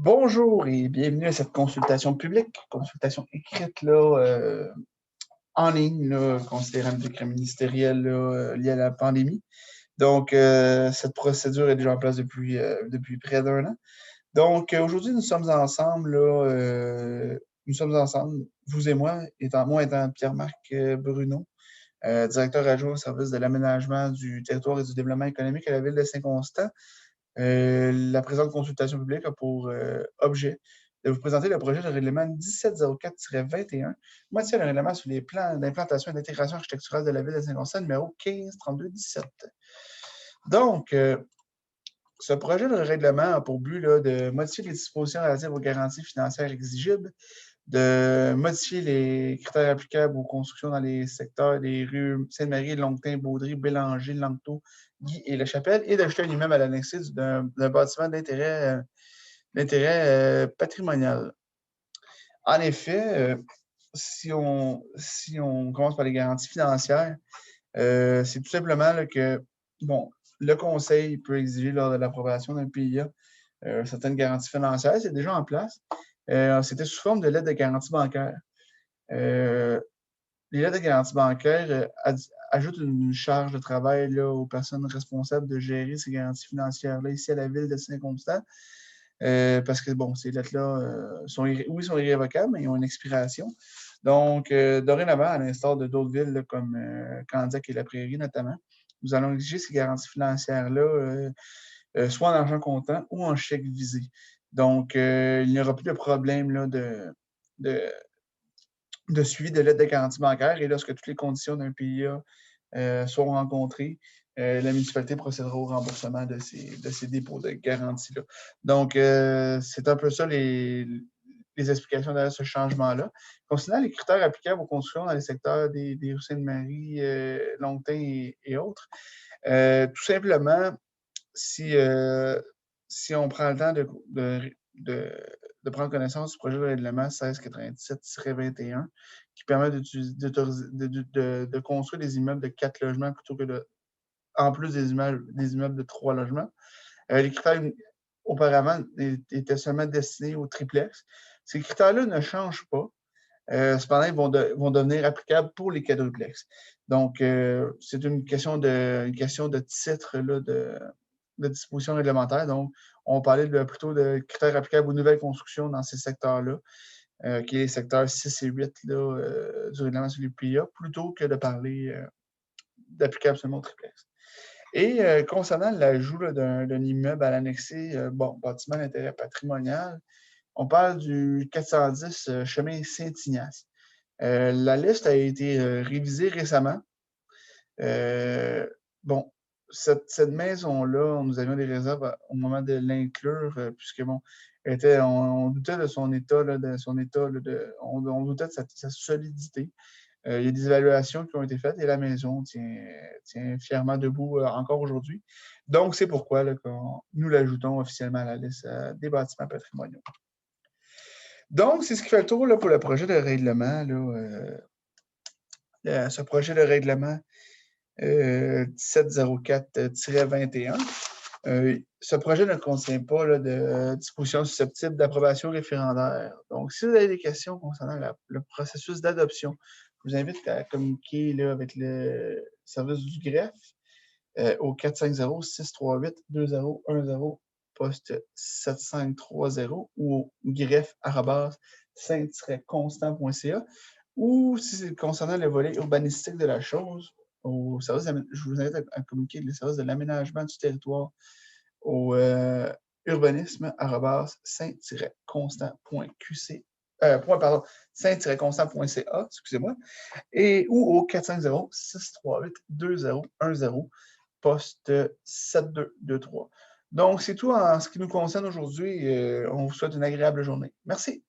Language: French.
Bonjour et bienvenue à cette consultation publique, consultation écrite là, en ligne, là, considérant le décret ministériel là, lié à la pandémie. Donc, cette procédure est déjà en place depuis près d'un an. Donc, aujourd'hui, nous sommes ensemble, là, vous et moi, étant Pierre-Marc Bruno, directeur adjoint au service de l'aménagement du territoire et du développement économique à la Ville de Saint-Constant. La présente consultation publique a pour objet de vous présenter le projet de règlement 1704-21, modifiant le règlement sur les plans d'implantation et d'intégration architecturale de la Ville de Saint-Constant, numéro 1532-17. Donc, ce projet de règlement a pour but là, de modifier les dispositions relatives aux garanties financières exigibles, de modifier les critères applicables aux constructions dans les secteurs des rues Sainte-Marie, Longtin, Baudry, Bélanger, Langteau, Guy et La Chapelle, et d'ajouter un immeuble à l'annexé d'un bâtiment d'intérêt patrimonial. En effet, si on commence par les garanties financières, c'est tout simplement là, que bon, le Conseil peut exiger lors de l'approbation d'un PIA certaines garanties financières, c'est déjà en place. C'était sous forme de lettres de garantie bancaire. Les lettres de garantie bancaire ajoutent une charge de travail là, aux personnes responsables de gérer ces garanties financières-là ici à la Ville de Saint-Constant. Parce que, bon, ces lettres-là sont irrévocables, mais ils ont une expiration. Donc, dorénavant, à l'instar de d'autres villes là, comme Candiac et La Prairie notamment, nous allons exiger ces garanties financières-là soit en argent comptant ou en chèque visé. Donc, il n'y aura plus de problème là, de suivi de l'aide de garantie bancaire. Et lorsque toutes les conditions d'un PIA sont rencontrées, la municipalité procédera au remboursement de ces dépôts de garantie-là. Donc, c'est un peu ça les explications derrière ce changement-là. Concernant les critères applicables aux constructions dans les secteurs des rues Sainte-Marie, Longtin et autres, tout simplement, si on prend le temps de prendre connaissance du projet de règlement 1697-21, qui permet de construire des immeubles de 4 logements plutôt que en plus des immeubles de 3 logements. Les critères auparavant étaient seulement destinés aux triplex. Ces critères-là ne changent pas. Cependant, ils vont devenir applicables pour les quadruplex. Donc, c'est une question de titre là, de dispositions réglementaires. Donc, on parlait plutôt de critères applicables aux nouvelles constructions dans ces secteurs-là, qui est les secteurs 6 et 8 là, du règlement sur les PIA, plutôt que de parler d'applicable seulement au triplex. Et concernant l'ajout d'un immeuble à l'annexé, bâtiment d'intérêt patrimonial, on parle du 410 chemin Saint-Ignace. La liste a été révisée récemment. Bon, cette maison-là, nous avions des réserves au moment de l'inclure, puisque bon, on doutait de son état, là, on doutait de sa solidité. Il y a des évaluations qui ont été faites et la maison tient fièrement debout encore aujourd'hui. Donc, c'est pourquoi là, nous l'ajoutons officiellement à la liste des bâtiments patrimoniaux. Donc, c'est ce qui fait le tour là, pour le projet de règlement. Là, ce projet de règlement 1704-21. Ce projet ne contient pas là, de dispositions susceptibles d'approbation référendaire. Donc, si vous avez des questions concernant le processus d'adoption, je vous invite à communiquer là, avec le service du greffe au 450-638-2010, poste 7530 ou au greffe@saint-constant.ca. Ou si c'est concernant le volet urbanistique de la chose, je vous invite à communiquer avec le service de l'aménagement du territoire au saint-constant.ca, excusez-moi, ou au 450-638-2010, poste 7223. Donc, c'est tout en ce qui nous concerne aujourd'hui. On vous souhaite une agréable journée. Merci.